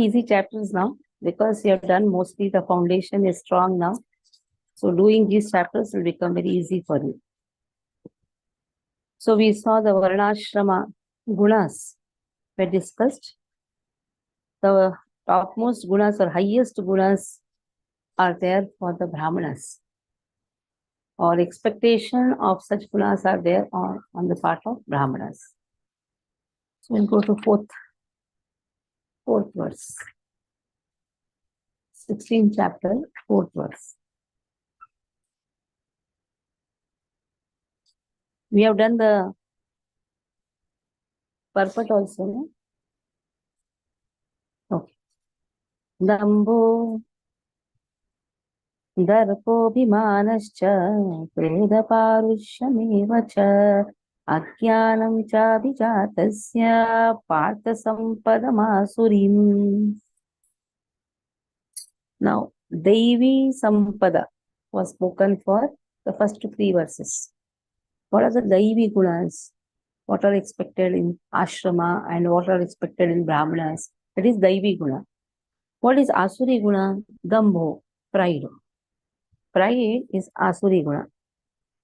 easy chapters now because you have done mostly the foundation is strong now. So doing these chapters will become very easy for you. So we saw the Varnashrama gunas were discussed. The topmost gunas or highest gunas are there for the Brahmanas. Or expectation of such gunas are there on the part of Brahmanas. So we'll go to fourth verse. 16th chapter, 4th verse. We have done the purport also, no? Okay. Dambo Darpobhimanascha Krodhaparushyamev cha Ajnanam cha vijatasya Partha Sampadamasurim. Now, Devi Sampada was spoken for the first 3 verses. What are the Devi gunas? What are expected in ashrama and what are expected in brahmanas? That is Devi guna. What is Asuri guna? Dambho, pride. Pride is Asuri guna.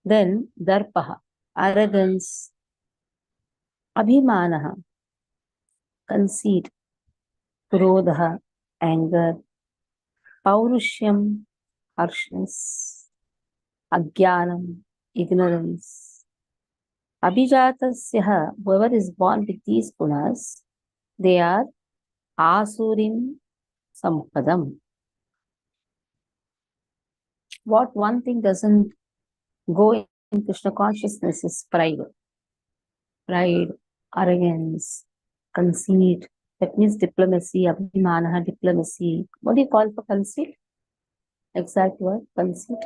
Then Darpaha, arrogance. Abhimanaha, conceit. Krodha, anger. Paurushyam, harshness. Ajnanam, ignorance. Abhijatasya, whoever is born with these gunas, they are Asurim Sampadam. What one thing doesn't go in Krishna consciousness is pride. Pride, arrogance, conceit. That means diplomacy, abhimanaha, diplomacy. What do you call for conceit? Exact word, conceit.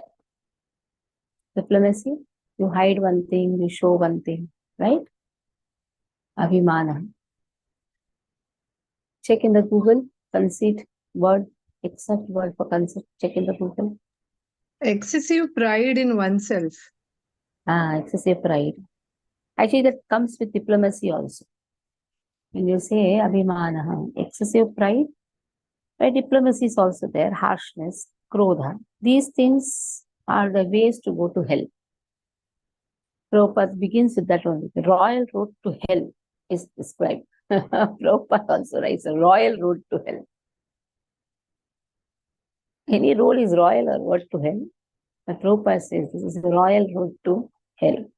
Diplomacy, you hide one thing, you show one thing, right? Abhimanaha. Check in the Google, conceit word, exact word for conceit. Check in the Google. Excessive pride in oneself. Excessive pride. Actually, that comes with diplomacy also. When you say abhimanaha, excessive pride, right? Diplomacy is also there, harshness, krodha. These things are the ways to go to hell. Prabhupada begins with that only. The royal road to hell is described. Prabhupada also writes a royal road to hell. Any road is royal or what to hell? But Prabhupada says this is the royal road to hell.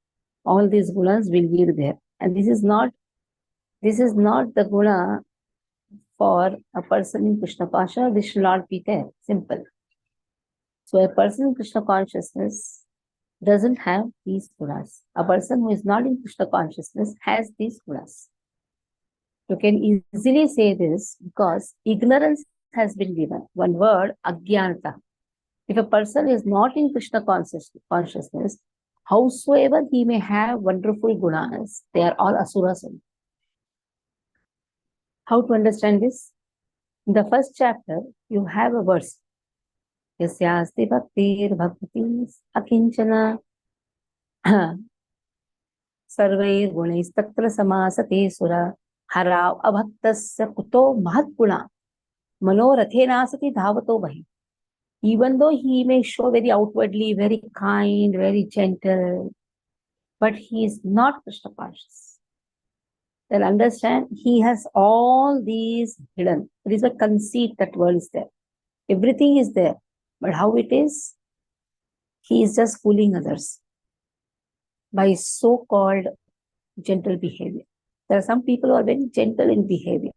All these gunas will be there. And this is not the guna for a person in Krishna consciousness. This should not be there. Simple. So a person in Krishna consciousness doesn't have these gunas. A person who is not in Krishna consciousness has these gunas. You can easily say this because ignorance has been given. One word, ajnanta. If a person is not in Krishna consciousness, howsoever he may have wonderful gunas, they are all asuras. How to understand this? In the first chapter, you have a verse. Yasyasti bhaktir bhakti akinchana sarvair gunis tatra samasate sura harav abhaktasya kuto mahatguna manorathena sati dhavato bhahi. Even though he may show very outwardly, very kind, very gentle, but he is not Krishna conscious. Then understand, he has all these hidden. There is a conceit, that word is there. Everything is there. But how it is? He is just fooling others by so-called gentle behavior. There are some people who are very gentle in behavior.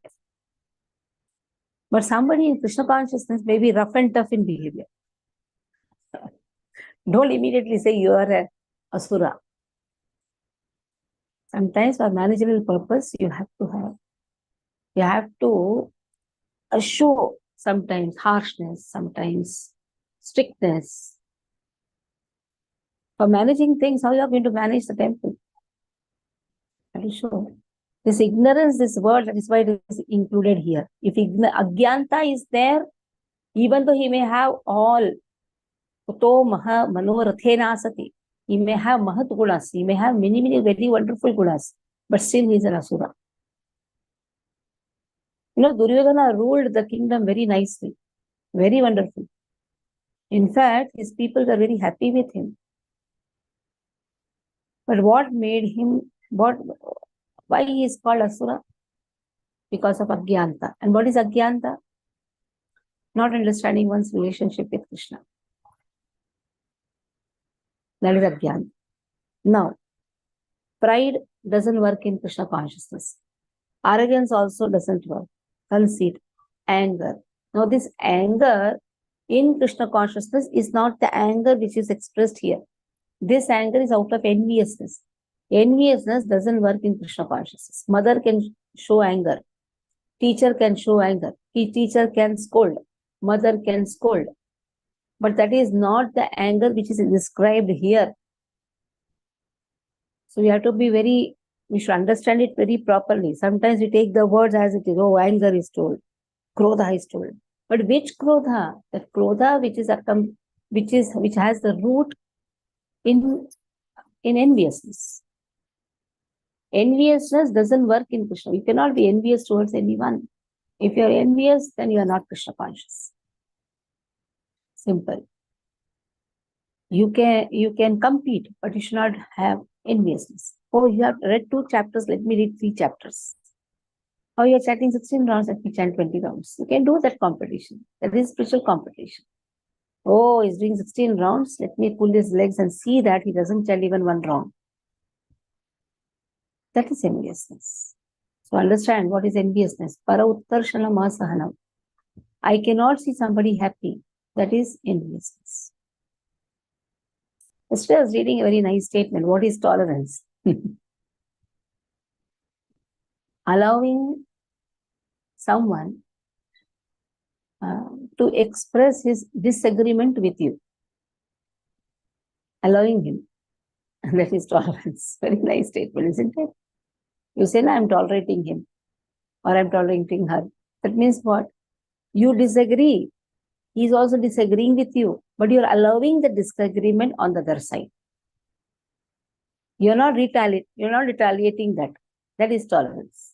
But somebody in Krishna consciousness may be rough and tough in behavior. Don't immediately say you are a asura. Sometimes for managerial purpose, you have to show sometimes harshness, sometimes strictness. For managing things, how you are going to manage the temple? Are you sure? This ignorance, this word, that is why it is included here. If ajnanta is there, even though he may have all, kuto maha manorathena sati, he may have mahat gunas, he may have many very wonderful gunas, but still he is an asura. Duryodhana ruled the kingdom very nicely, very wonderful. In fact, his people were very happy with him. But what made him, why he is called Asura? Because of Agyanta. And what is Agyanta? Not understanding one's relationship with Krishna. That is Agyanta. Now, pride doesn't work in Krishna consciousness. Arrogance also doesn't work. Conceit, anger. Now, this anger in Krishna consciousness is not the anger which is expressed here. This anger is out of enviousness. Enviousness doesn't work in Krishna consciousness. Mother can show anger. Teacher can show anger. Teacher can scold. Mother can scold. But that is not the anger which is described here. So we have to be we should understand it very properly. Sometimes we take the words as it is. Oh, anger is told. Krodha is told. But which Krodha? The Krodha which has the root in enviousness. Enviousness doesn't work in Krishna. You cannot be envious towards anyone. If you are envious, then you are not Krishna conscious. Simple. You can compete, but you should not have enviousness. Oh, you have read 2 chapters, let me read 3 chapters. Oh, you're chanting 16 rounds, let me chant 20 rounds. You can do that competition. That is spiritual competition. Oh, he's doing 16 rounds, let me pull his legs and see that he doesn't chant even 1 round. That is enviousness. So understand what is enviousness. Para uttarshana masahanam. I cannot see somebody happy. That is enviousness. Yesterday I was reading a very nice statement. What is tolerance? Allowing someone to express his disagreement with you. Allowing him. And that is tolerance. Very nice statement, isn't it? You say, no, I'm tolerating him. Or I'm tolerating her. That means what? You disagree. He is also disagreeing with you. But you're allowing the disagreement on the other side. You're not retaliating that. That is tolerance.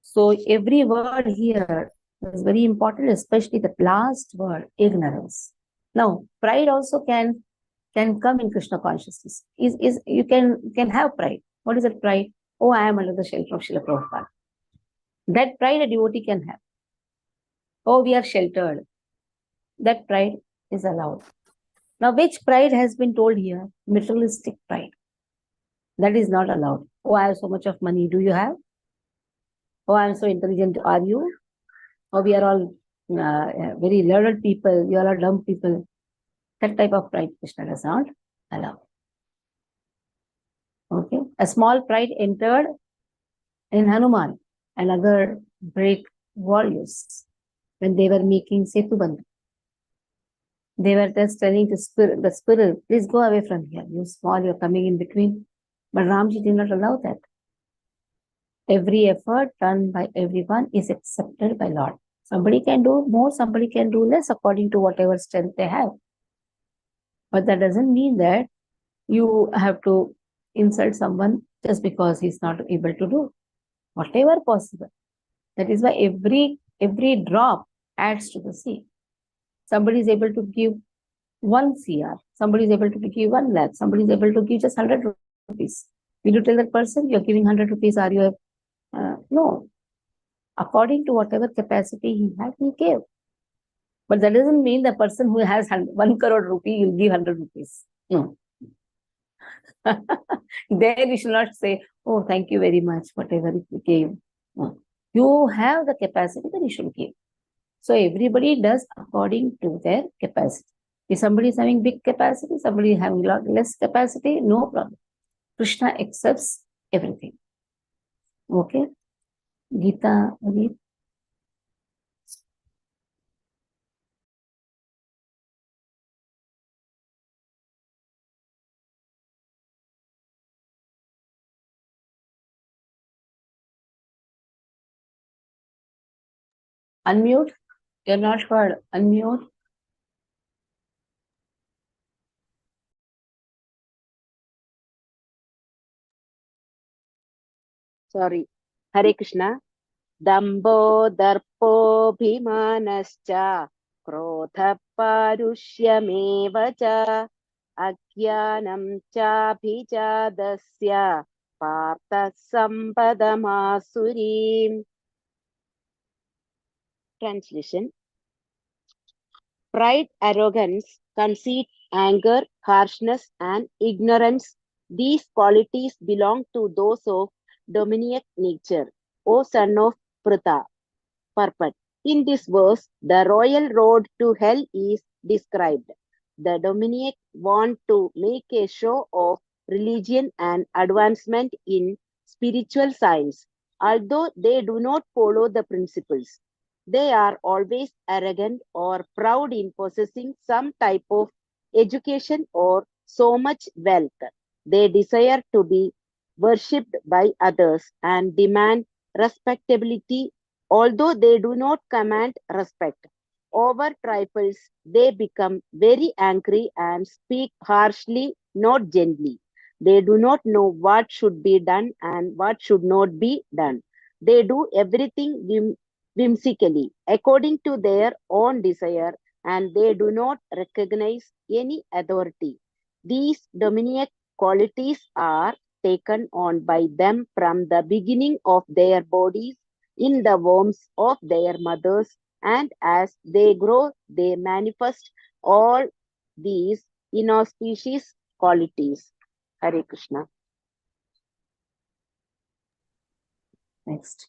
So every word here is very important, especially the last word, ignorance. Now, pride also can come in Krishna consciousness. You can have pride. What is that pride? Oh, I am under the shelter of Srila Prabhupada. That pride a devotee can have. Oh, we are sheltered. That pride is allowed. Now, which pride has been told here? Materialistic pride. That is not allowed. Oh, I have so much of money. Do you have? Oh, I am so intelligent. Are you? Oh, we are all very learned people. You all are dumb people. That type of pride Krishna does not allow. Okay. A small pride entered in Hanuman and other great warriors when they were making Setubandha. They were just telling the squirrel, please go away from here. You small, you're coming in between. But Ramji did not allow that. Every effort done by everyone is accepted by Lord. Somebody can do more, somebody can do less according to whatever strength they have. But that doesn't mean that you have to insult someone just because he's not able to do whatever possible. That is why every drop adds to the sea. Somebody is able to give 1 CR. Somebody is able to give 1 lakh. Somebody is able to give just 100 rupees. Will you tell that person you're giving 100 rupees? Are you no. According to whatever capacity he had, he gave. But that doesn't mean the person who has 1 crore rupee will give 100 rupees. No. There you should not say, oh, thank you very much, whatever you gave. No. You have the capacity that you should give. So everybody does according to their capacity. If somebody is having big capacity, somebody is having less capacity, no problem. Krishna accepts everything. Okay? Gita, read. Unmute. You're not heard. Unmute. Sorry. Hare Krishna. Dambo darpobhimanascha krodha parushyamevacha agyanam chabhijadasya partha sampadamasurim. Translation: pride, arrogance, conceit, anger, harshness, and ignorance. These qualities belong to those of demoniac nature. O son of Pritha, Parpat. In this verse, the royal road to hell is described. The demoniac want to make a show of religion and advancement in spiritual science, although they do not follow the principles. They are always arrogant or proud in possessing some type of education or so much wealth. They desire to be worshipped by others and demand respectability, although they do not command respect. Over trifles, they become very angry and speak harshly, not gently. They do not know what should be done and what should not be done. They do everything whimsically, according to their own desire, and they do not recognize any authority. These demoniac qualities are taken on by them from the beginning of their bodies in the wombs of their mothers, and as they grow, they manifest all these inauspicious qualities. Hare Krishna. Next.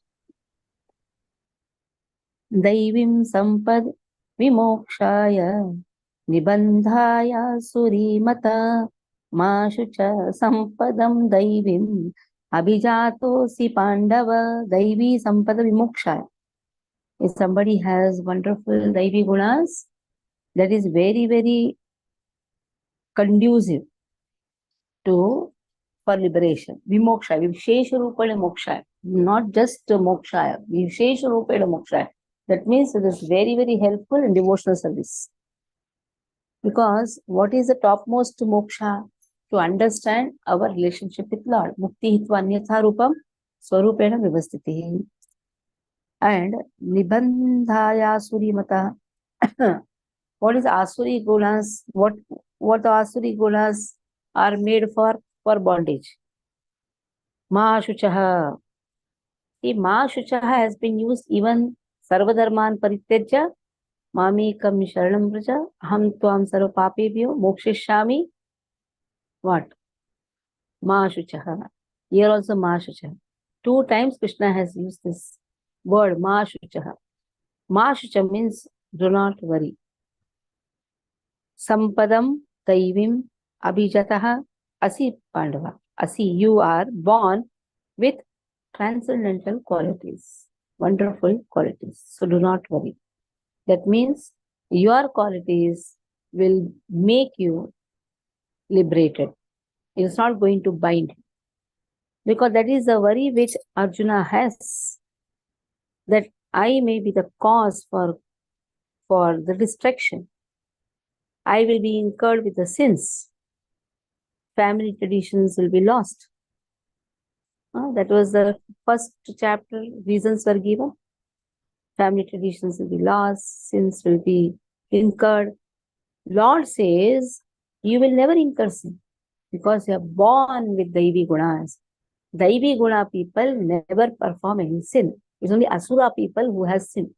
Daivim sampad vimokshaya nibandhaya surimata mashucha sampadam daivim abhijatosi pandava daivi sampada vimokshaya. If somebody has wonderful daivi gunas, that is very, very conducive to for liberation. Vimoksha, Vishesha Rupana Moksha, not just Moksha, Vishesha Rupana Moksha. That means it is very, very helpful in devotional service. Because what is the topmost moksha? To understand our relationship with Lord. Mukti hitva anyatha rupam swarupena vivastiti. And nibandhaya surimata. What is asuri gunas? What the asuri gunas are made for bondage. Ma shuchaha. See, ma shuchaha has been used even sarvadharman parityajya mamekam sharanam vraja aham tvam sarva papebhyo mokshishami. What? Ma shuchaha. Here also ma shuchaha. 2 times Krishna has used this word ma shuchaha. Ma shucha means do not worry. Sampadam daivim abhijataha asi pandava. Asi, you are born with transcendental qualities, wonderful qualities. So do not worry. That means your qualities will make you liberated. It is not going to bind you. Because that is the worry which Arjuna has, that I may be the cause for the destruction. I will be incurred with the sins. Family traditions will be lost. That was the first chapter, reasons were given. Family traditions will be lost, sins will be incurred. Lord says, you will never incur sin because you are born with Daivi Gunas. Daivi Guna people never perform any sin. It's only Asura people who has sin.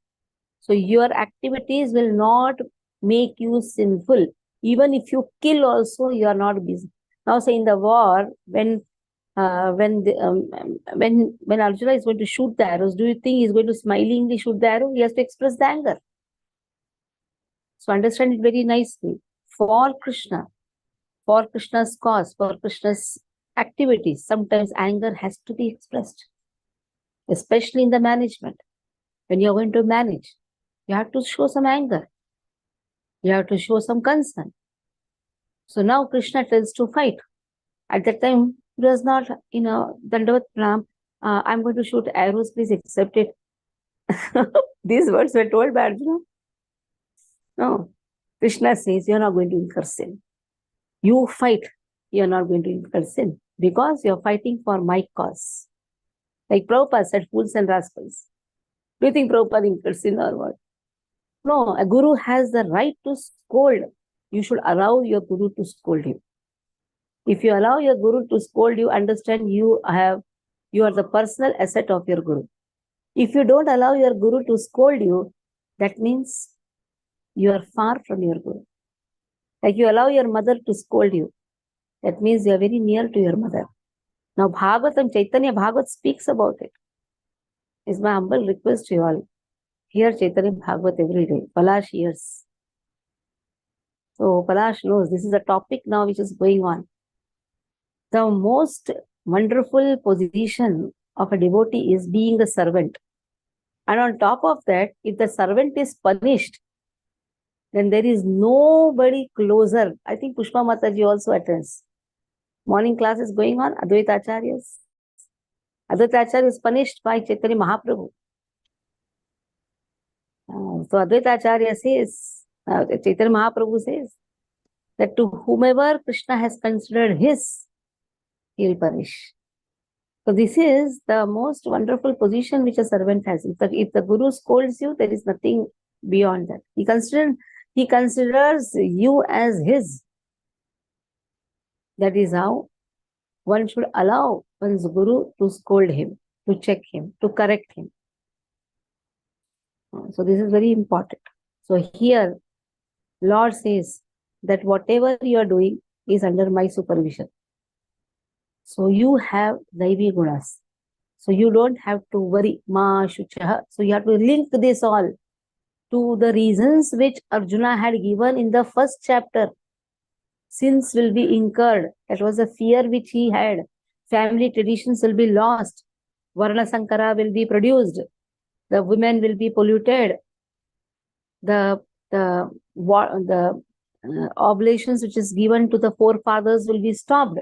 So your activities will not make you sinful. Even if you kill also, you are not busy. Now say in the war, when Arjuna is going to shoot the arrows, do you think he is going to smilingly shoot the arrow? He has to express the anger. So understand it very nicely. For Krishna, for Krishna's cause, for Krishna's activities, sometimes anger has to be expressed. Especially in the management. When you are going to manage, you have to show some anger. You have to show some concern. So now Krishna tells to fight. At that time, he was not, Dandavat Pranam, I'm going to shoot arrows, please accept it. These words were told by Arjuna. No. Krishna says, you're not going to incur sin. You fight, you're not going to incur sin because you're fighting for my cause. Like Prabhupada said, fools and rascals. Do you think Prabhupada incurred sin or what? No, a guru has the right to scold. You should allow your guru to scold you. If you allow your guru to scold you, understand you are the personal asset of your guru. If you don't allow your guru to scold you, that means you are far from your guru. Like you allow your mother to scold you, that means you are very near to your mother. Now Bhagavatam, Chaitanya Bhagavat speaks about it. It's my humble request to you all. Hear Chaitanya Bhagavat every day. Palash hears. So Palash knows this is a topic now which is going on. The most wonderful position of a devotee is being the servant. And on top of that, if the servant is punished, then there is nobody closer. I think Pushpa Mataji also attends. Morning class is going on, Advaita Acharya is punished by Chaitanya Mahaprabhu. So Advaita Acharya says, Chaitanya Mahaprabhu says, that to whomever Krishna has considered his, he will punish. So this is the most wonderful position which a servant has. If the guru scolds you, there is nothing beyond that. He considers you as his. That is how one should allow one's guru to scold him, to check him, to correct him. So this is very important. So here, Lord says that whatever you are doing is under my supervision. So you have Daivi Gunas. So you don't have to worry. Ma Shuchaha. So you have to link this all to the reasons which Arjuna had given in the first chapter. Sins will be incurred. That was a fear which he had. Family traditions will be lost. Varna Sankara will be produced. The women will be polluted. The oblations which is given to the forefathers will be stopped.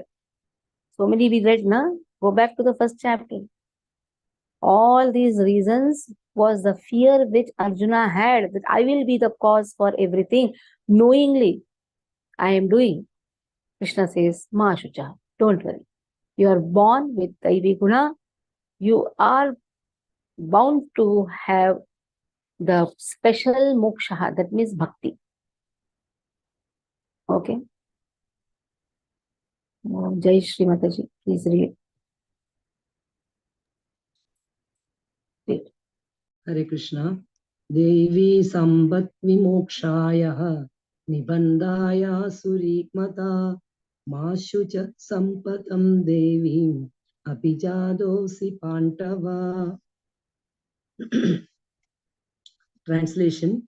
So many we read, na? Go back to the first chapter. All these reasons was the fear which Arjuna had, that I will be the cause for everything. Knowingly, I am doing. Krishna says, Ma Shucha, don't worry. You are born with Daivi Guna. You are bound to have the special moksha, that means bhakti. Okay. Jai Shri Mataji, please read. Hare Krishna. Devi Sambat Vimokshaya Nibandaya Surikmata Mashucha Sampatam Devi Apijadosi Pantava. Translation.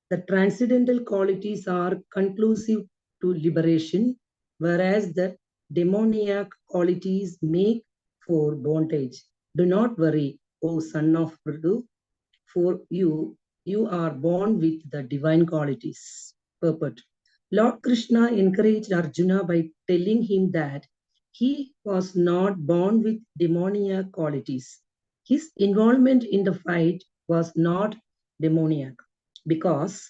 The transcendental qualities are conclusive to liberation, whereas the demoniac qualities make for bondage. Do not worry, O son of Prithu, for you are born with the divine qualities. Purport. Lord Krishna encouraged Arjuna by telling him that he was not born with demoniac qualities. His involvement in the fight was not demoniac because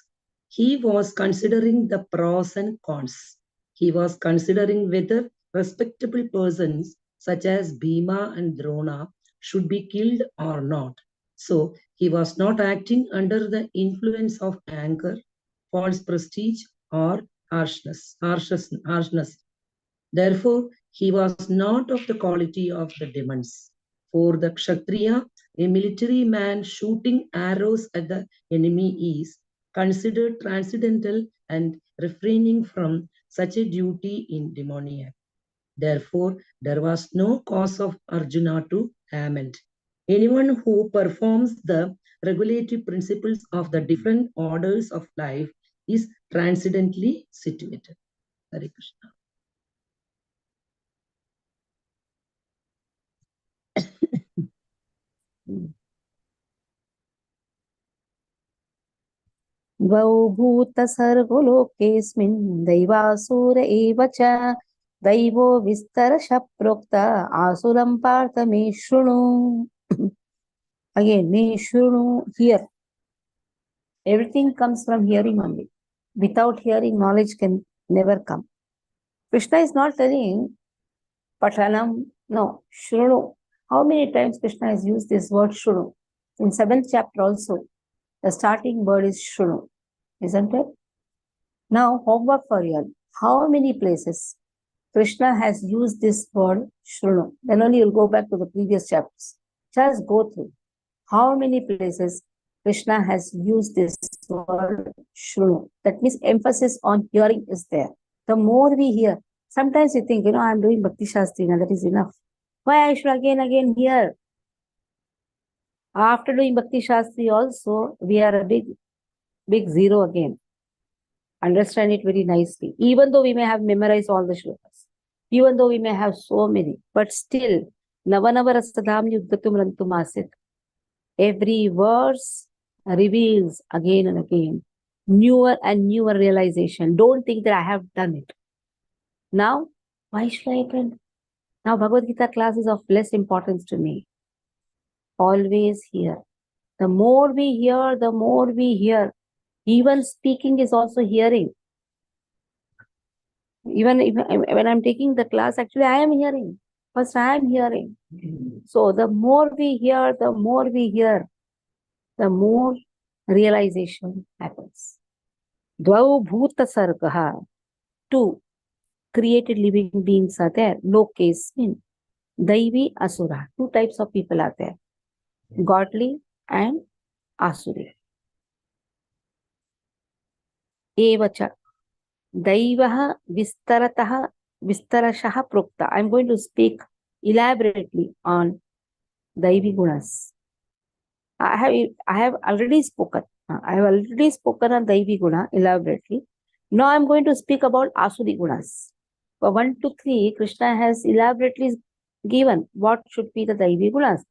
he was considering the pros and cons. He was considering whether respectable persons such as Bhima and Drona should be killed or not. So he was not acting under the influence of anger, false prestige, or harshness. Therefore, he was not of the quality of the demons. For the Kshatriya, a military man shooting arrows at the enemy is considered transcendental and refraining from such a duty in demoniac. Therefore, there was no cause of Arjuna to lament. Anyone who performs the regulative principles of the different orders of life is transcendently situated. Hare Krishna. Dvau bhuta sargo lokesmin daivasura eva cha daivo vistarasha prokta asuram partha me shrunu. Again, me shrunu, hear. Everything comes from hearing only. Without hearing, knowledge can never come. Krishna is not telling Pathanam, no, Shrunu. How many times Krishna has used this word Shrunu? In 7th chapter also, the starting word is Shrunu, isn't it? Now, homework for you. How many places Krishna has used this word Shrunu? Then only you'll go back to the previous chapters. Just go through. How many places Krishna has used this word Shrunu? That means emphasis on hearing is there. The more we hear, sometimes you think, I'm doing Bhakti Shastri, and that is enough. Why I should again hear? After doing Bhakti Shastri also, we are a big zero again. Understand it very nicely. Even though we may have memorized all the shlokas, even though we may have so many, but still, Navanavarasadam Yudgatum Rantum Asit. Every verse reveals again and again newer and newer realization. Don't think that I have done it. Now, why should I attend? Now, Bhagavad Gita class is of less importance to me. Always hear. The more we hear, the more we hear. Even speaking is also hearing. Even when I'm taking the class, actually I am hearing. First I am hearing. So the more we hear, the more realization happens. Dvau bhuta sargaha. 2 created living beings are there. Lokesmin. Daivi asura. 2 types of people are there. Godly and asuri. Evacha. Daivaha vistarataha vistarashaha prokta. I'm going to speak elaborately on Daivi Gunas. I have already spoken. I have already spoken on Daivi Guna elaborately. Now I'm going to speak about Asuri Gunas. For 1 to 3, Krishna has elaborately given what should be the Daivi Gunas.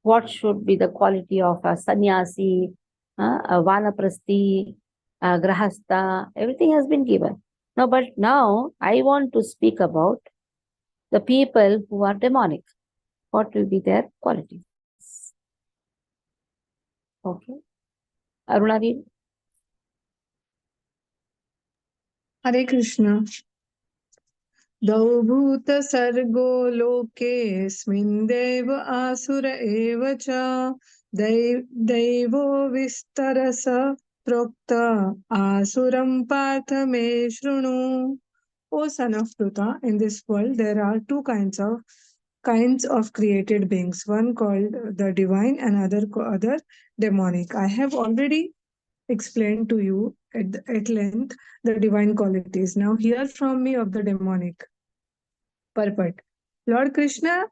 What should be the quality of a sannyasi, a vanaprasthi, a grahastha. Everything has been given. Now I want to speak about the people who are demonic. What will be their qualities? Okay. Aruna, read. Hare Krishna. Daubhuta sargo lokesmin deva asura eva cha devo vistarasa prokta asuram partha me shrunu. O son of Pruta, in this world there are 2 kinds of created beings, one called the divine and other demonic. I have already explained to you at length the divine qualities. Now hear from me of the demonic. Purport. Lord Krishna,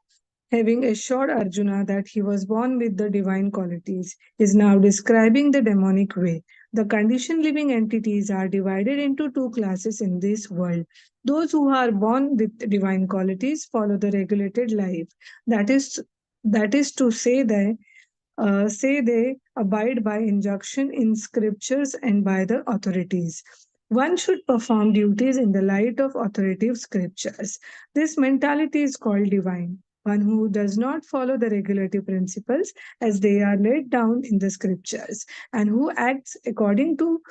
having assured Arjuna that he was born with the divine qualities, is now describing the demonic way. The conditioned living entities are divided into 2 classes in this world. Those who are born with divine qualities follow the regulated life. That is to say they abide by injunction in scriptures and by the authorities. One should perform duties in the light of authoritative scriptures. This mentality is called divine. One who does not follow the regulative principles as they are laid down in the scriptures and who acts according to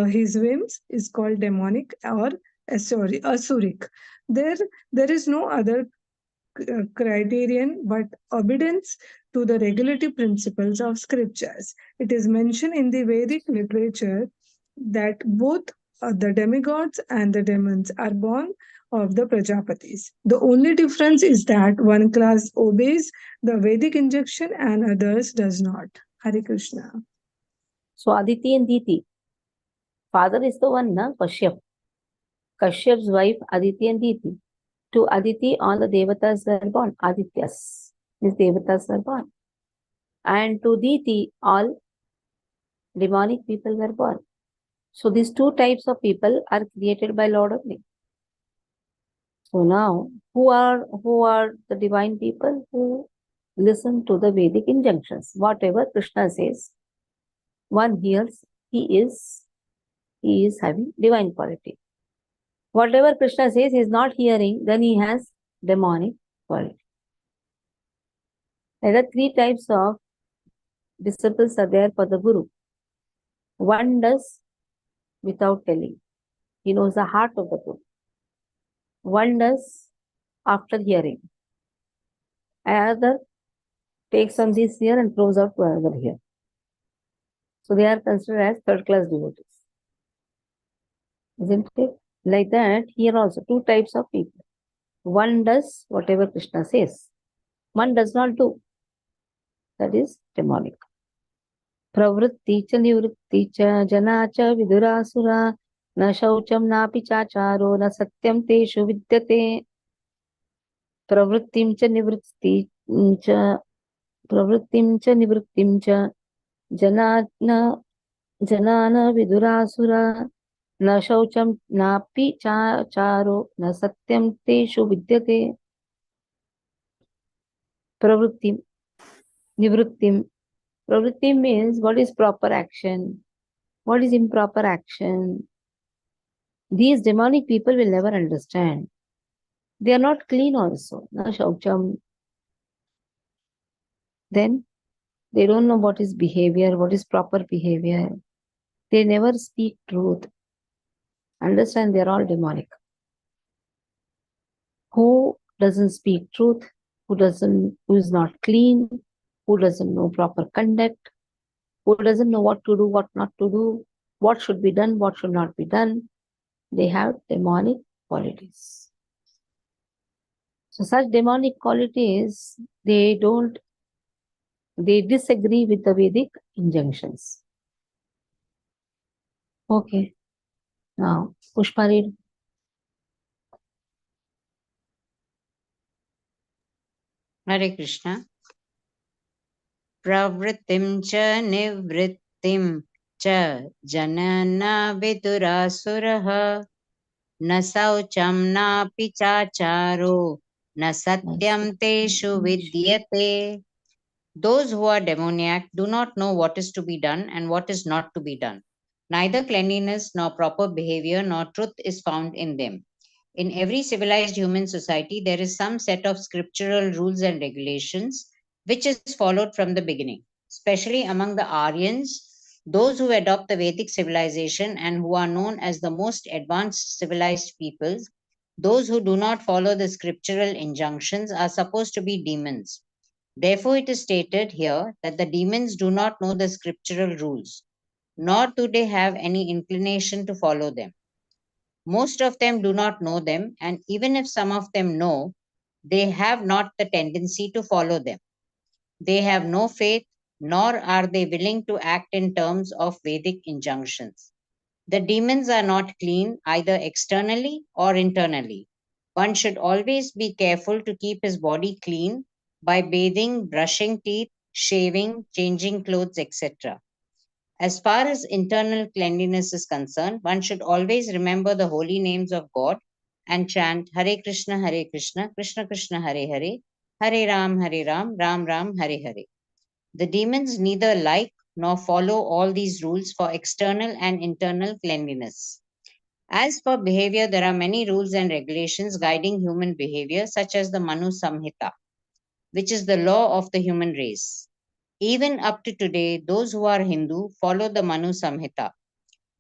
his whims is called demonic or asuric. There is no other criterion but obedience to the regulative principles of scriptures. It is mentioned in the Vedic literature that both the demigods and the demons are born of the Prajapatis. The only difference is that one class obeys the Vedic injunction and others does not. Hare Krishna. So Aditi and Diti. Father is the one, na? Kashyap. Kashyap's wife, Aditi and Diti. To Aditi, all the Devatas were born. Adityas. These Devatas were born. And to Diti, all demonic people were born. So these 2 types of people are created by Lord only. So now, who are the divine people who listen to the Vedic injunctions? Whatever Krishna says, one hears, he is having divine quality. Whatever Krishna says he is not hearing, then he has demonic quality. There are 3 types of disciples are there for the Guru. One does without telling. He knows the heart of the Guru. One does after hearing. Another takes on this ear and throws out to another ear. So they are considered as third-class devotees. Isn't it? Like that, here also two types of people. One does whatever Krishna says. One does not do. That is demonic. Pravritti cha nivritti cha jana cha vidurasura na shaucham napi chacharo na satyam teshu vidyate. Pravrittim cha nivritti cha pravrittim cha nivrittim cha janana vidurasura na shaucham napi charo na satyam teshu vidyate. Pravrittim, nivrittim. Pravritti means what is proper action, what is improper action. These demonic people will never understand. They are not clean also. Na shaucham. Then they don't know what is behavior, what is proper behavior. They never speak truth. Understand, they are all demonic. Who doesn't speak truth, who is not clean, who doesn't know proper conduct, who doesn't know what to do, what not to do, what should be done, what should not be done. They have demonic qualities. So such demonic qualities, they disagree with the Vedic injunctions. Okay. Now, Pushpa, read. Hare Krishna. Pravrittim cha nivrittim cha janana vidurasuraha na saucham na pichacharo na satyam teshu vidyate. Those who are demoniac do not know what is to be done and what is not to be done. Neither cleanliness nor proper behavior nor truth is found in them. In every civilized human society, there is some set of scriptural rules and regulations which is followed from the beginning, especially among the Aryans, those who adopt the Vedic civilization and who are known as the most advanced civilized peoples. Those who do not follow the scriptural injunctions are supposed to be demons. Therefore, it is stated here that the demons do not know the scriptural rules, nor do they have any inclination to follow them. Most of them do not know them, and even if some of them know, they have not the tendency to follow them. They have no faith, nor are they willing to act in terms of Vedic injunctions. The demons are not clean either externally or internally. One should always be careful to keep his body clean by bathing, brushing teeth, shaving, changing clothes, etc. As far as internal cleanliness is concerned, one should always remember the holy names of God and chant Hare Krishna, Krishna Krishna, Hare Hare, Hare Ram, Ram Ram, Hare Hare. The demons neither like nor follow all these rules for external and internal cleanliness. As for behavior, there are many rules and regulations guiding human behavior, such as the Manu Samhita, which is the law of the human race. Even up to today, those who are Hindu follow the Manu Samhita.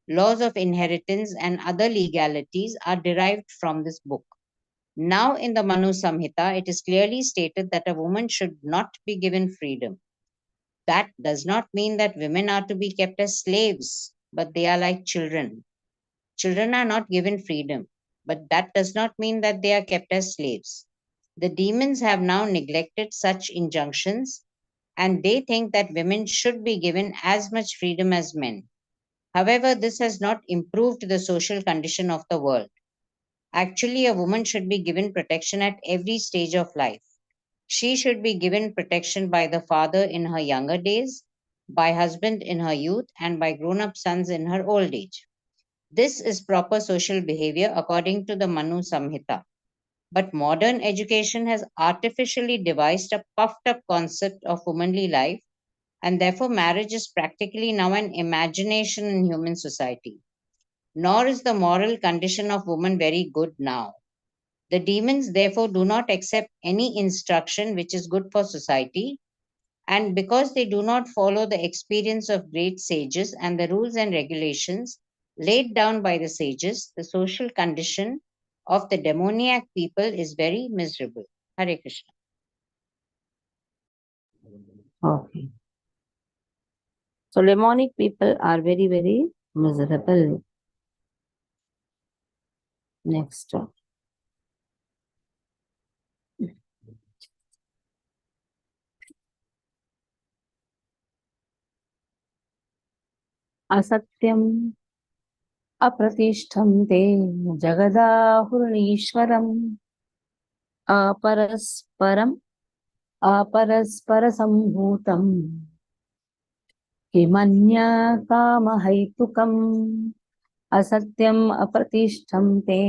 Laws of inheritance and other legalities are derived from this book. Now, in the Manu Samhita, it is clearly stated that a woman should not be given freedom. That does not mean that women are to be kept as slaves, but they are like children. Children are not given freedom, but that does not mean that they are kept as slaves. The demons have now neglected such injunctions, and they think that women should be given as much freedom as men. However, this has not improved the social condition of the world. Actually, a woman should be given protection at every stage of life. She should be given protection by the father in her younger days, by husband in her youth, and by grown-up sons in her old age. This is proper social behavior according to the Manu Samhita. But modern education has artificially devised a puffed up concept of womanly life, and therefore marriage is practically now an imagination in human society. Nor is the moral condition of woman very good now. The demons therefore do not accept any instruction which is good for society, and because they do not follow the experience of great sages and the rules and regulations laid down by the sages, the social condition of the demoniac people is very miserable. Hare Krishna. Okay. So demonic people are very, very miserable. Next. Asatyam apratiष्ठं te जगदाहुरणीश्वरम् अपरस्परसम्भूतम् किमन्या कामहैतुकम् असत्यम् अप्रतिष्ठं ते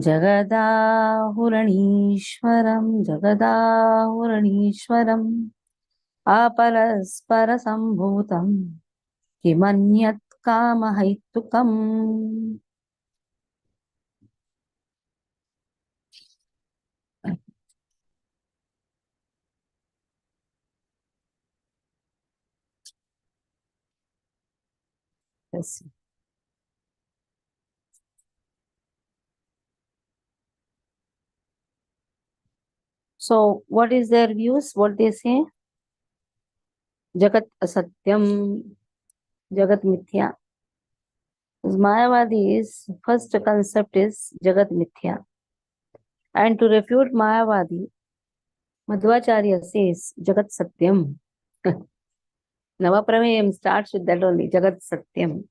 जगदाहुरणीश्वरम् अपरस्परसम्भूतम् किमन्यत् कामहैतुकम्. Yes. So what is their views? What they say? Jagat asatyam, Jagat mithya. Mayavadi's first concept is Jagat mithya. And to refute Mayavadi, Madhvacharya says Jagat satyam. Navaprameyam starts with that only, Jagat satyam.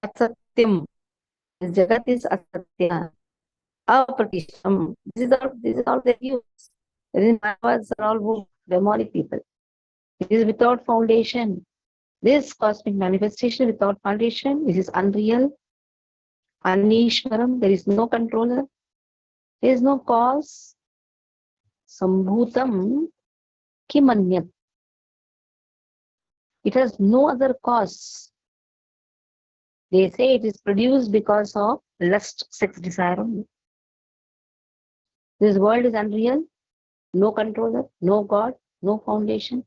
Asatyam. Jagat is asatya. Apratishtam. This is all their views. These Mayavads are all demonic people. It is without foundation. This cosmic manifestation without foundation, this is unreal, Anishwaram, there is no controller, there is no cause. Sambhutam kimanyat. It has no other cause. They say it is produced because of lust, sex, desire only. This world is unreal, no controller, no God, no foundation.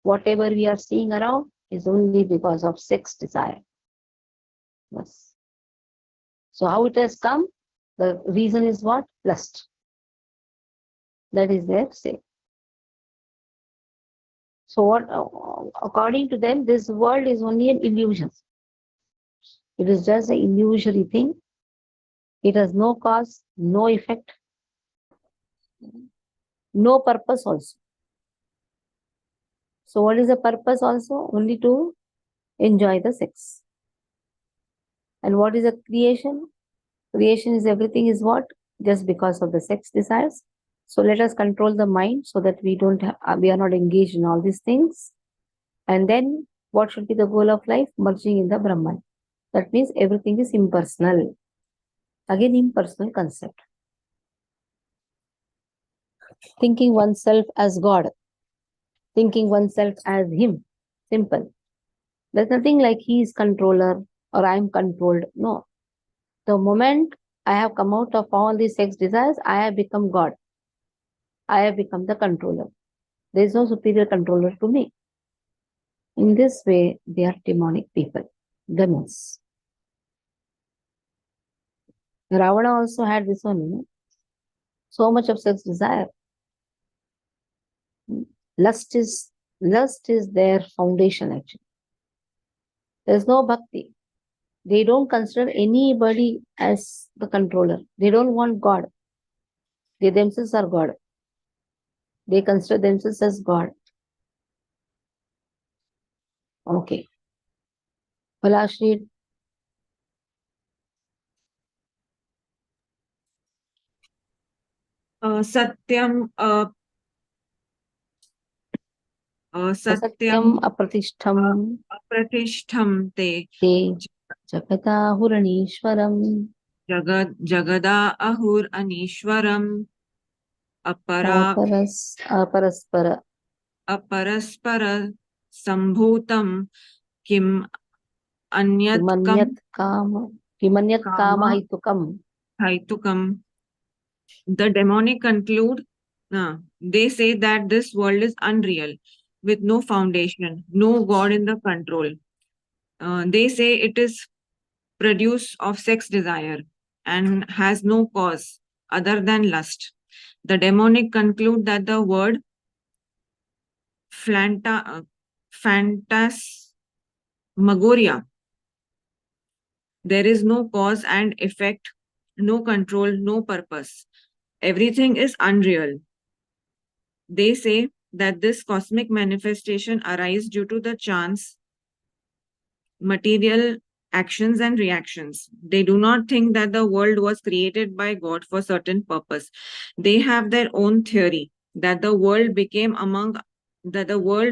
Whatever we are seeing around is only because of sex, desire. Yes. So how it has come? The reason is what? Lust. That is their say. So what, according to them, this world is only an illusion. It is just an illusory thing. It has no cause, no effect, no purpose also. So what is the purpose also? Only to enjoy the sex. And what is a creation? Creation is everything is what? Just because of the sex desires. So let us control the mind so that we are not engaged in all these things. And then what should be the goal of life? Merging in the Brahman. That means everything is impersonal. Again, impersonal concept. Thinking oneself as God. Thinking oneself as Him. Simple. There's nothing like He is controller or I am controlled. No. The moment I have come out of all these sex desires, I have become God. I have become the controller. There is no superior controller to me. In this way, they are demonic people. Demons. Ravana also had this one, so much of sex desire. Lust is their foundation actually. There's no bhakti. They don't consider anybody as the controller. They don't want God. They themselves are God. They consider themselves as God. Okay. Palash, read. Satyam Satyam apratishtham apratishtham te te jagatahuraniishwaram jagada ahur anishwaram aparaspara aparaspara sambhutam kim anyat kimanyat kama haitukam. The demonic conclude, they say that this world is unreal, with no foundation, no God in the control. They say it is produce of sex desire and has no cause other than lust. The demonic conclude that the word phantasmagoria, there is no cause and effect, no control, no purpose. Everything is unreal. They say that this cosmic manifestation arises due to the chance, material actions and reactions. They do not think that the world was created by God for certain purpose. They have their own theory that the world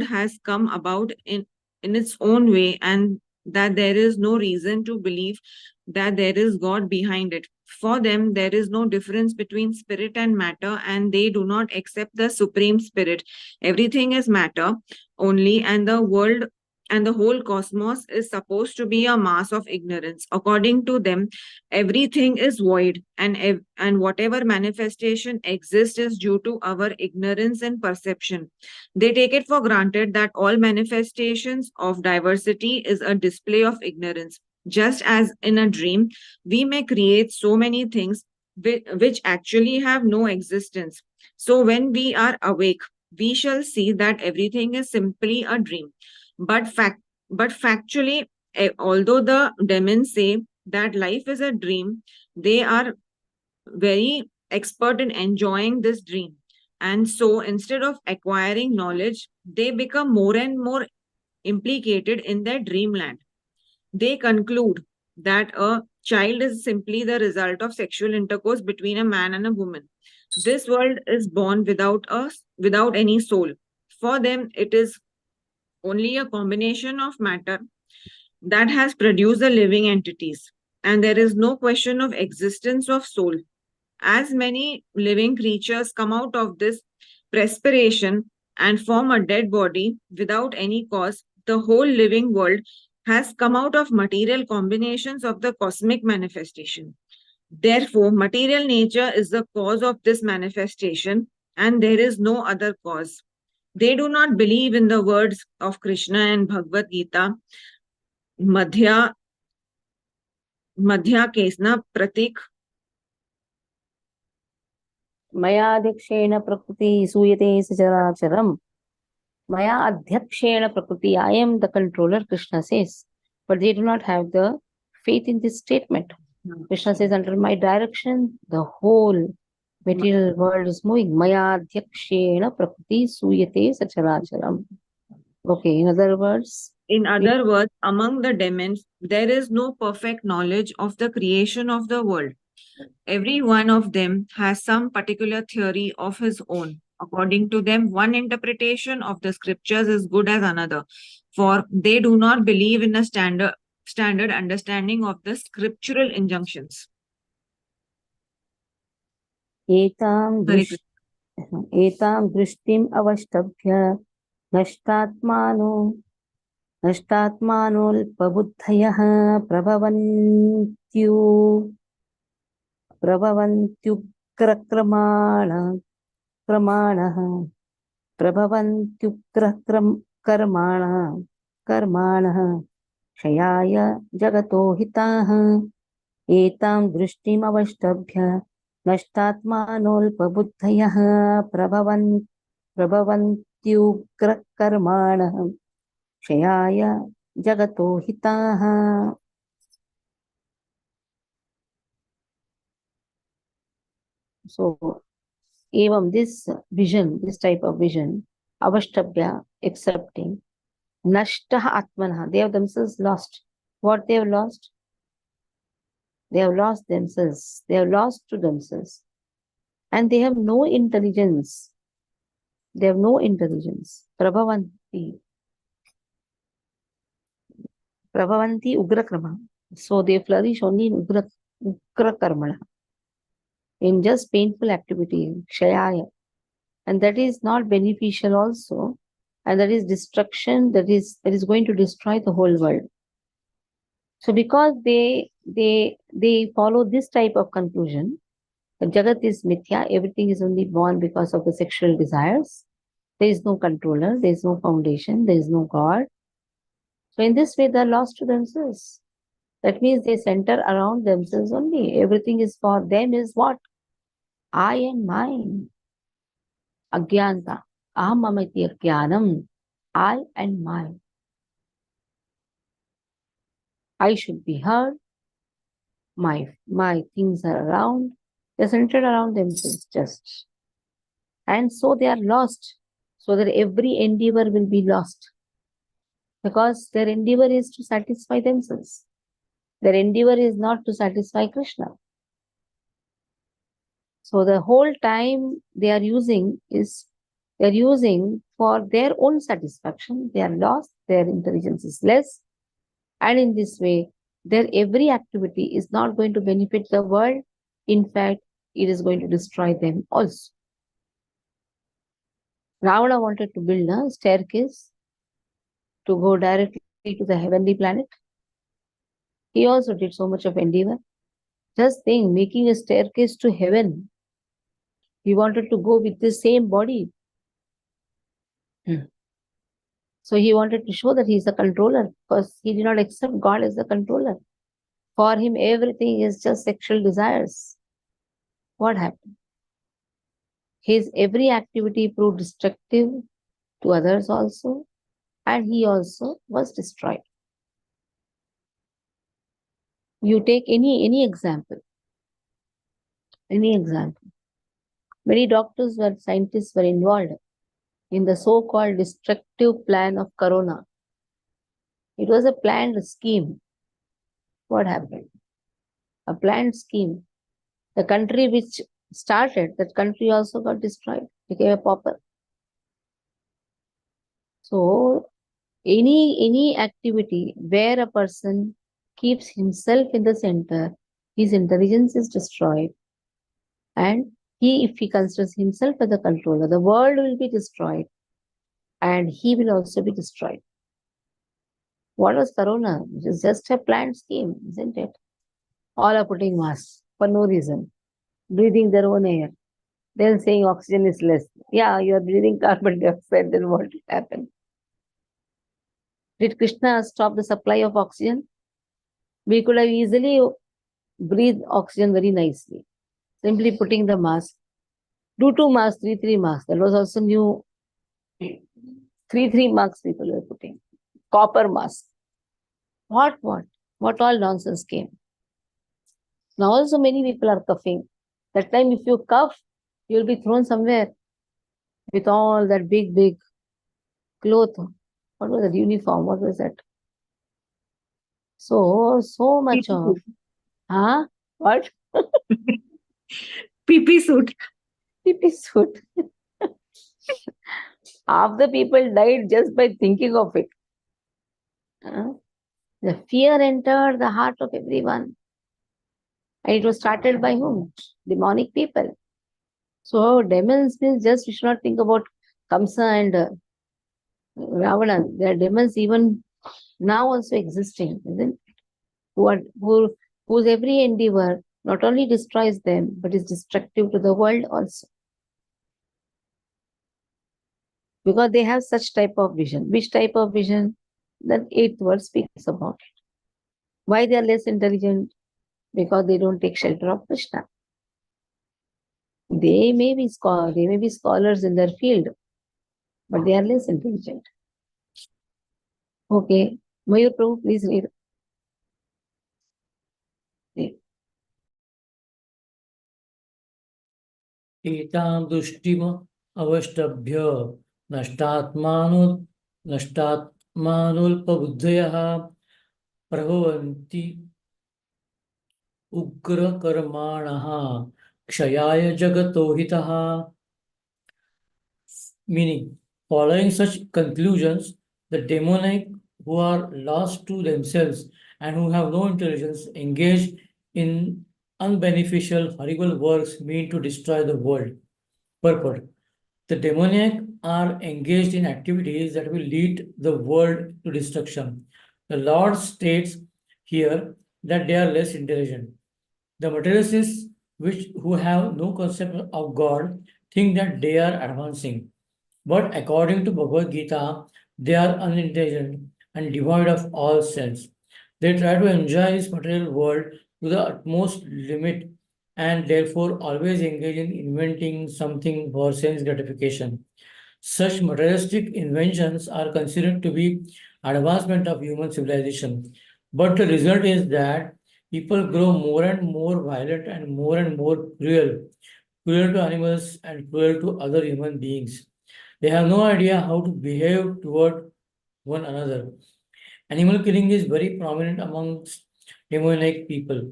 has come about in its own way, and that there is no reason to believe that there is God behind it. For them, there is no difference between spirit and matter, and they do not accept the supreme spirit. Everything is matter only, and the world and the whole cosmos is supposed to be a mass of ignorance. According to them, everything is void, and whatever manifestation exists is due to our ignorance and perception. They take it for granted that all manifestations of diversity is a display of ignorance. Just as in a dream, we may create so many things which actually have no existence. So when we are awake, we shall see that everything is simply a dream. But factually, although the demons say that life is a dream, they are very expert in enjoying this dream. And so instead of acquiring knowledge, they become more and more implicated in their dreamland. They conclude that a child is simply the result of sexual intercourse between a man and a woman. This world is born without any soul. For them, it is only a combination of matter that has produced the living entities, and there is no question of existence of soul. As many living creatures come out of this perspiration and form a dead body without any cause, the whole living world has come out of material combinations of the cosmic manifestation. Therefore, material nature is the cause of this manifestation, and there is no other cause. They do not believe in the words of Krishna and Bhagavad Gita, Madhya Kesna Pratik. मयाध्यक्षेण प्रकृति सूयते सचराचरम. Maya adhyakshena prakriti. I am the controller, Krishna says. But they do not have the faith in this statement. Krishna says, under my direction, the whole material world is moving. Maya adhyakshena prakriti suyate sacharacharam. Okay, in other words, among the demons, there is no perfect knowledge of the creation of the world. Every one of them has some particular theory of his own. According to them, one interpretation of the scriptures is good as another, for they do not believe in a standard understanding of the scriptural injunctions. etam drishtim avashtabhya nashtatmanol pabuddhayah prabhavantyukrakramana karmanah shayaya jagato hitah etam drishtim avashtabhya nashtatmanol pabuddhayah prabhavantyukrakarmanah shayaya jagato hitah. So, even this vision, this type of vision, avashtabhya, accepting, nashtah atmanah, they have themselves lost. What they have lost? They have lost themselves. They have lost to themselves. And they have no intelligence. They have no intelligence. Prabhavanti ugrakrama. So they flourish only in ugrakarmana, in just painful activity, kshayaya. And that is not beneficial also. And that is destruction, that is going to destroy the whole world. So because they follow this type of conclusion, that Jagat is mithya, everything is only born because of the sexual desires. There is no controller, there is no foundation, there is no God. So in this way, they are lost to themselves. That means they center around themselves only. Everything is for them is what? I and mine. Agyanta. Aham mamati agyanam. I and my. I should be heard. My things are around. They're centered around themselves just. And so they are lost. So that every endeavor will be lost. Because their endeavor is to satisfy themselves. Their endeavor is not to satisfy Krishna. So the whole time they are using for their own satisfaction. They are lost, their intelligence is less, and in this way, their every activity is not going to benefit the world. In fact, it is going to destroy them also. Ravana wanted to build a staircase to go directly to the heavenly planet. He also did so much of endeavor. Just think, making a staircase to heaven. He wanted to go with the same body. So he wanted to show that he is the controller, because he did not accept God as the controller. For him, everything is just sexual desires. What happened? His every activity proved destructive to others also, and he also was destroyed. You take any example. Many doctors were scientists were involved in the so-called destructive plan of Corona. It was a planned scheme. What happened? A planned scheme. The country which started, that country also got destroyed, became a pauper. So any activity where a person keeps himself in the center, his intelligence is destroyed, and if he considers himself as the controller, the world will be destroyed, and he will also be destroyed. What was Corona? It is just a planned scheme, isn't it? All are putting masks for no reason, breathing their own air, then saying oxygen is less. Yeah, you are breathing carbon dioxide, then what will happen? Did Krishna stop the supply of oxygen? We could have easily breathed oxygen very nicely, simply putting the mask. Do 2 masks, 3 masks. That was also new. 3 masks people were putting. Copper mask. What all nonsense came. Now also many people are coughing. That time if you cough, you will be thrown somewhere with all that big cloth. What was that? Uniform. What was that? So much of. Huh? What? PP suit. PP suit. Half the people died just by thinking of it. The fear entered the heart of everyone. And it was started by whom? Demonic people. So demons means just we should not think about Kamsa and Ravana. There are demons even now also existing, isn't it? Whose every endeavor not only destroys them, but is destructive to the world also. Because they have such type of vision. Which type of vision? The 8th verse speaks about it. Why they are less intelligent? Because they don't take shelter of Krishna. They may be scholars in their field, but they are less intelligent. Okay. Mayur Prabhu, please read. एतां दृष्टिम अवष्टभ्य नष्टात्मानुल्पबुद्धयः प्रभवन्ति उग्रकर्माणः क्षयाय जगतो हितः. Meaning, following such conclusions, the demonic who are lost to themselves and who have no intelligence engage in unbeneficial, horrible works meant to destroy the world. Purport. The demoniac are engaged in activities that will lead the world to destruction. The Lord states here that they are less intelligent. The materialists who have no concept of God think that they are advancing. But according to Bhagavad Gita, they are unintelligent and devoid of all sense. They try to enjoy this material world to the utmost limit and therefore always engage in inventing something for sense gratification. Such materialistic inventions are considered to be advancement of human civilization. But the result is that people grow more and more violent and more cruel, cruel to animals and cruel to other human beings. They have no idea how to behave toward one another. Animal killing is very prominent amongst demonic people.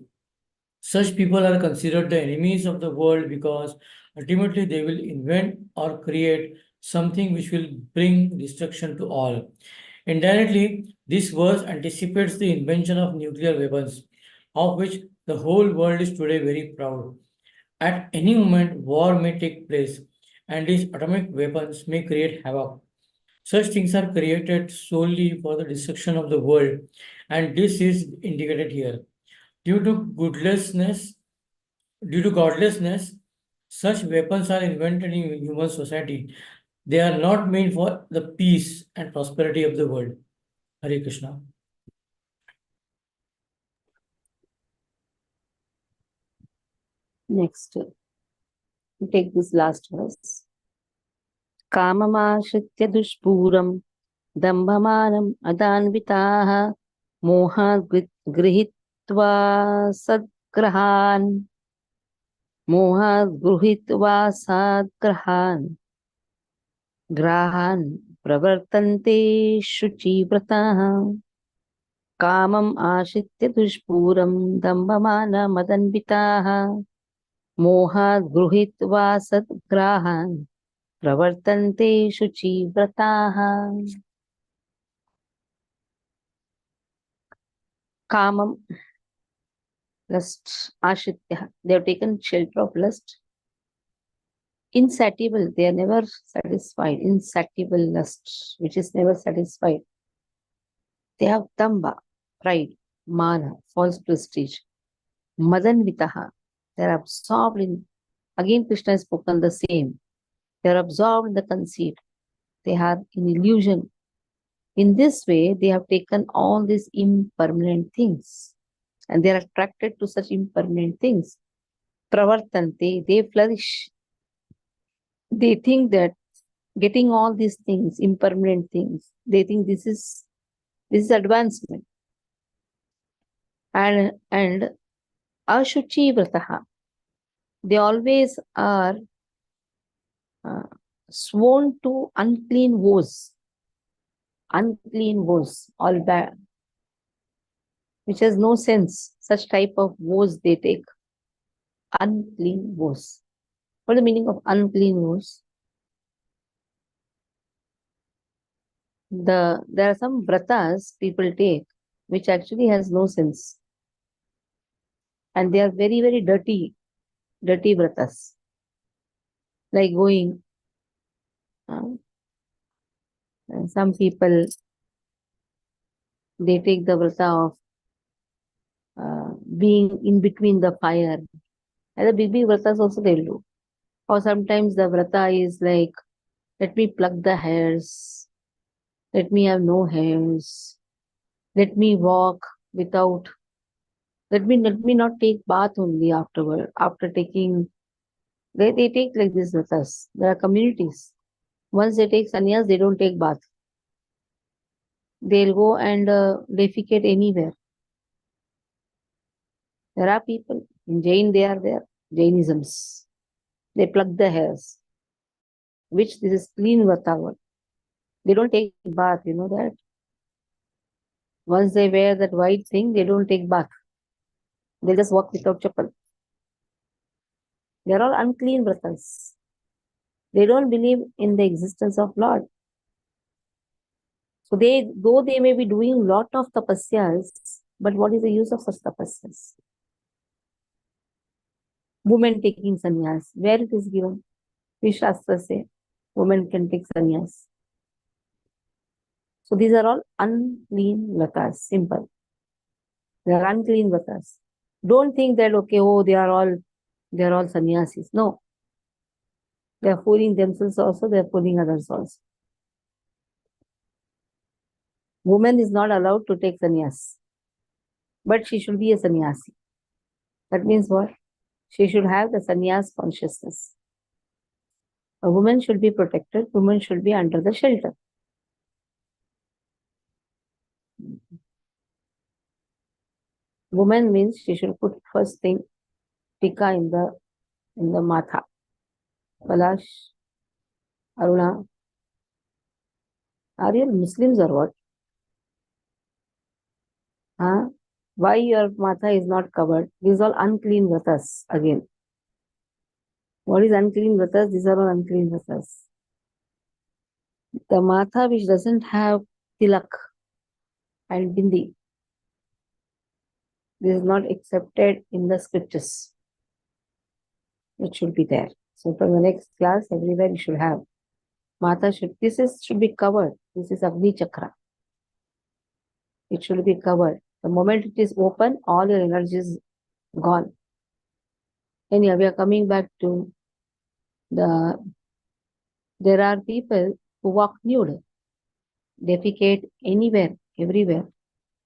Such people are considered the enemies of the world because ultimately they will invent or create something which will bring destruction to all. Indirectly, this verse anticipates the invention of nuclear weapons, of which the whole world is today very proud. At any moment, war may take place, and these atomic weapons may create havoc. Such things are created solely for the destruction of the world, and this is indicated here. Due to godlessness, Due to godlessness, such weapons are invented in human society. They are not meant for the peace and prosperity of the world. Hare Krishna. Next, take this last verse. Kamamashritya dushpuram dambhamanam adanvitaha mohat grihitva sadgrahan mohat gruhitva sadgrahan grahan pravartante shuchivrataha kamam ashritya dushpuram dambhamana madanvitaha mohat gruhitva sadgrahan pravartante shuchivrataha. Kamam, lust, ashritya. They have taken shelter of lust. Insatiable, they are never satisfied. Insatiable lust, which is never satisfied. They have tamba, pride, mana, false prestige. Madanvitaha, they are absorbed in, again Krishna has spoken the same. They are absorbed in the conceit. They have in illusion. In this way, they have taken all these impermanent things and they are attracted to such impermanent things. Pravartante, they flourish. They think that getting all these things, impermanent things, they think this is advancement. And ashuchi vrataha, they always are sworn to unclean woes, all bad, which has no sense. Such type of woes they take. Unclean woes. What is the meaning of unclean woes? There are some vratas people take, which actually has no sense. And they are very, very dirty vratas. Like going, some people, they take the vrata of being in between the fire. And the big vratas also they'll do. Or sometimes the vrata is like, let me pluck the hairs, let me have no hairs, let me walk without, let me not take bath only afterward. After taking, they take like this vratas. There are communities. Once they take sannyas, they don't take bath. They'll go and defecate anywhere. There are people in Jain, they are there, Jainisms. They pluck the hairs, which this is clean vrata. They don't take bath, you know that. Once they wear that white thing, they don't take bath. They just walk without chappal. They are all unclean vratas. They don't believe in the existence of Lord. So though they may be doing lot of tapasyas, but what is the use of such tapasyas? Women taking sannyas, where it is given? Which Shastra say women can take sannyas. So these are all unclean vratas, simple. They are unclean vratas. Don't think that, okay, they are all sannyasis. No. They are fooling themselves also, they are fooling others also. Woman is not allowed to take sannyas, but she should be a sannyasi. That means what? She should have the sannyas consciousness. A woman should be protected. Woman should be under the shelter. Woman means she should put first thing tika in the matha. Kalash, Aruna. Are you Muslims or what? Huh? Why your matha is not covered? These are all unclean vratas again. What is unclean vratas? These are all unclean vratas. The matha which doesn't have tilak and bindi, this is not accepted in the scriptures. It should be there. So from the next class, everywhere you should have. Matha should be covered. This is Agni Chakra. It should be covered. The moment it is open, all your energy is gone. Anyhow, we are coming back to there are people who walk nude, defecate anywhere, everywhere.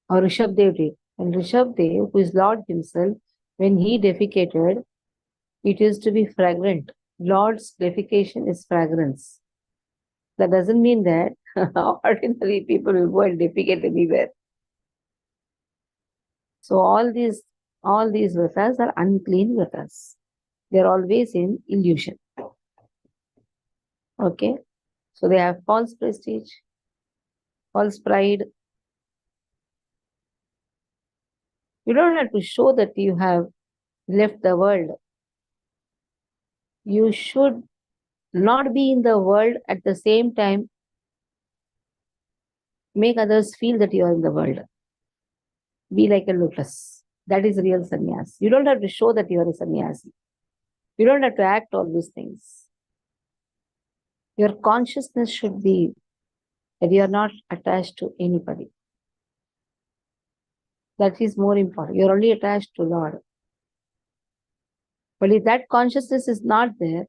Or Rishabdev did. And Rishabdev, who is Lord himself, when he defecated, it is to be fragrant. Lord's defecation is fragrance. That doesn't mean that ordinary people will go and defecate anywhere. So all these vratas are unclean vratas. They are always in illusion. Okay? So they have false prestige, false pride. You don't have to show that you have left the world. You should not be in the world at the same time make others feel that you are in the world. Be like a lotus. That is real sannyas. You don't have to show that you are a sannyasi. You don't have to act all these things. Your consciousness should be that you are not attached to anybody. That is more important. You are only attached to Lord. But if that consciousness is not there,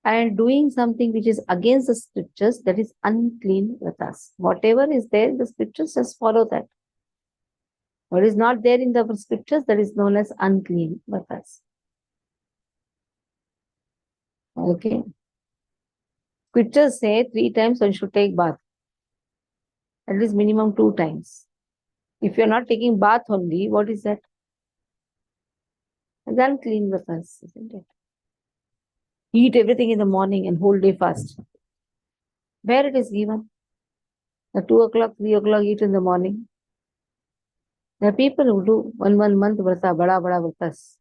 and doing something which is against the scriptures, that is unclean with us. Whatever is there in the scriptures, just follow that. What is not there in the scriptures, that is known as unclean with us. Okay. Scriptures say 3 times one should take bath. At least minimum 2 times. If you are not taking bath only, what is that? It's unclean with us, isn't it? Eat everything in the morning and whole day fast. Where it is given? At 2 o'clock, 3 o'clock, eat in the morning. There are people who do one month vrata, bada vratas.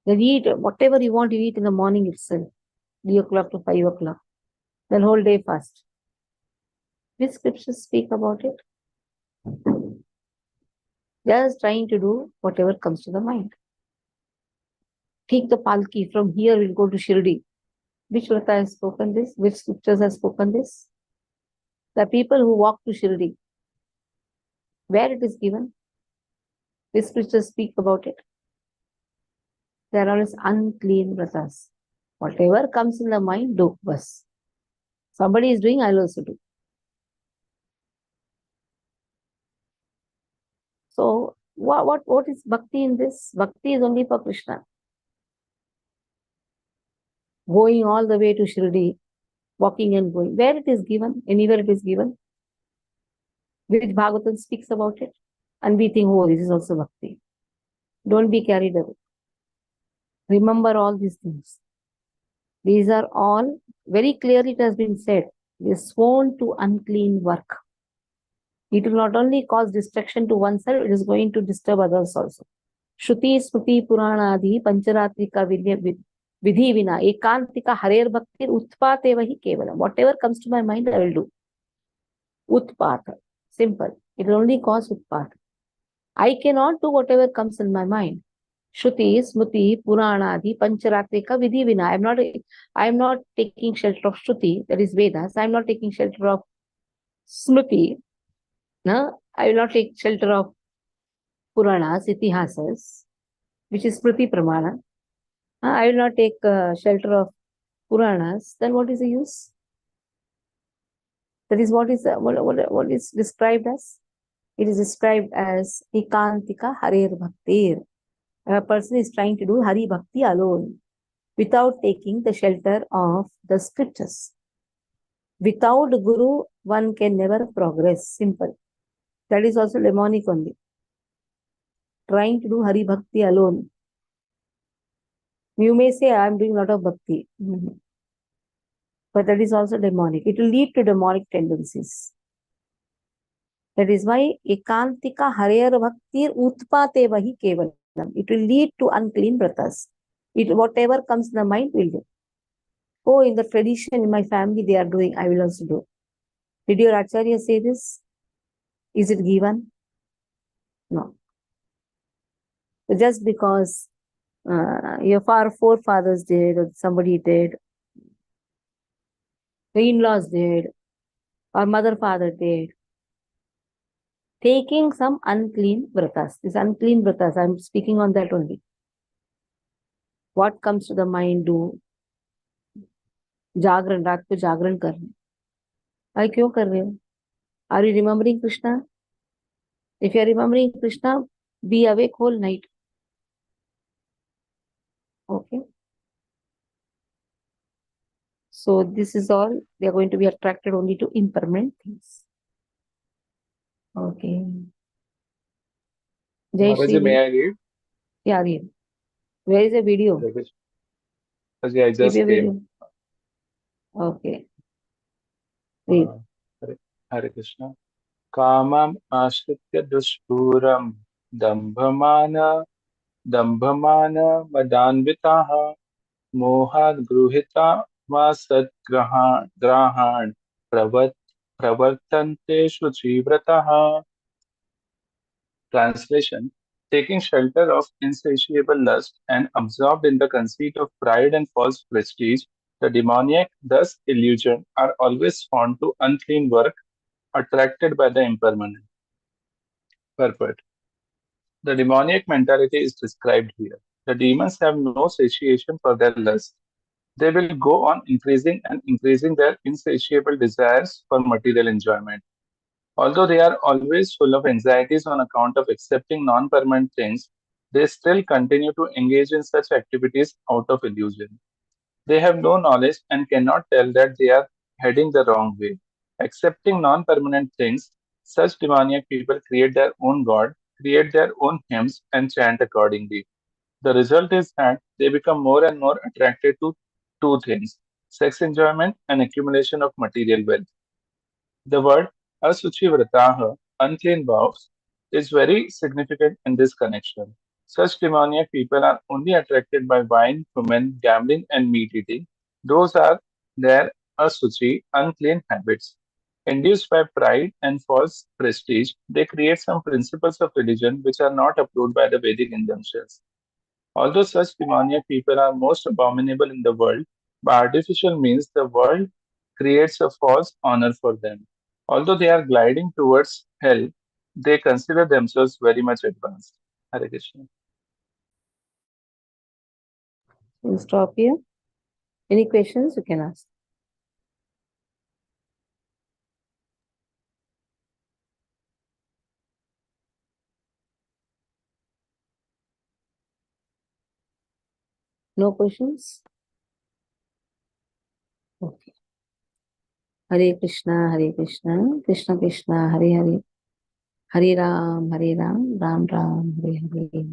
They eat whatever you want to eat in the morning itself. 3 o'clock to 5 o'clock. Then whole day fast. Which scriptures speak about it? Just trying to do whatever comes to the mind. Take the palki, from here we'll go to Shirdi. Which vrata has spoken this? Which scriptures have spoken this? The people who walk to Shirdi, where it is given, the scriptures speak about it. They are always unclean vratas. Whatever comes in the mind, do. Bas. Somebody is doing, I'll also do. So, what is bhakti in this? Bhakti is only for Krishna. Going all the way to Shirdi, walking and going. Where it is given, anywhere it is given, which Bhagavatam speaks about it, and we think, oh, this is also bhakti. Don't be carried away. Remember all these things. These are all, very clearly it has been said, they are sworn to unclean work. It will not only cause destruction to oneself, it is going to disturb others also. Shruti, Smruti, Purana, Adi, Pancharatrika, Vidhi, Vina, Ekantika, Harer Bhakti, Utpate Vahi Kevalam. Whatever comes to my mind, I will do. Utpata. Simple. It will only cause Utpata. I cannot do whatever comes in my mind. Shruti, Smruti, Purana, Adi, Pancharatrika, Vidhi, Vina. I am not taking shelter of Shruti, that is Vedas. I am not taking shelter of Smruti. No, I will not take shelter of Puranas, Itihasas, which is Smriti Pramana. I will not take shelter of Puranas. Then what is the use? That is what is described as? It is described as Ekantika Harer Bhaktir. A person is trying to do Hari Bhakti alone without taking the shelter of the scriptures. Without Guru, one can never progress. Simple. That is also demonic only. Trying to do Hari Bhakti alone. You may say, I am doing a lot of Bhakti. But that is also demonic. It will lead to demonic tendencies. That is why Ekantika Harer Bhaktir Utpate Vahi Kevalam. It will lead to unclean vratas. Whatever comes in the mind will do. Oh, in the tradition in my family they are doing, I will also do. Did your Acharya say this? Is it given? No. So just because your forefathers did, or somebody did, the in-laws did, or mother, father did, taking some unclean vratas. This unclean vratas, I'm speaking on that only. What comes to the mind, do. जागरण, रात को जागरण करना. भाई क्यों कर रहे हो? Are you remembering Krishna? If you are remembering Krishna, be awake whole night. Okay. So this is all. They are going to be attracted only to impermanent things. Okay. Jai Mataji, Shri. may I read? Yeah, read. Where is the video? Mataji, I Keep just your came. video. Okay. Read. Hare Krishna. Kamam ashritya dushpuram dambhamana madanvitaha mohad gruhita vasat grahan pravartante shuchivrataha. Translation: taking shelter of insatiable lust and absorbed in the conceit of pride and false prestige, the demoniac, thus illusioned, are always fond to unclean work, attracted by the impermanent. Purport: the demoniac mentality is described here. The demons have no satiation for their lust. They will go on increasing and increasing their insatiable desires for material enjoyment. Although they are always full of anxieties on account of accepting non-permanent things, they still continue to engage in such activities out of illusion. They have no knowledge and cannot tell that they are heading the wrong way. Accepting non-permanent things, such demoniac people create their own god, create their own hymns, and chant accordingly. The result is that they become more and more attracted to two things: sex enjoyment and accumulation of material wealth. The word asuchivrataha, unclean vows, is very significant in this connection. Such demoniac people are only attracted by wine, women, gambling, and meat eating. Those are their asuchi, unclean habits. Induced by pride and false prestige, they create some principles of religion which are not approved by the Vedic injunctions. Although such demoniac people are most abominable in the world, by artificial means the world creates a false honor for them. Although they are gliding towards hell, they consider themselves very much advanced. Hare Krishna. We'll stop here. Any questions you can ask. No questions? Okay. Hare Krishna, Krishna Krishna, Hare Hare, Hare Ram, Ram Ram, Hare Hare.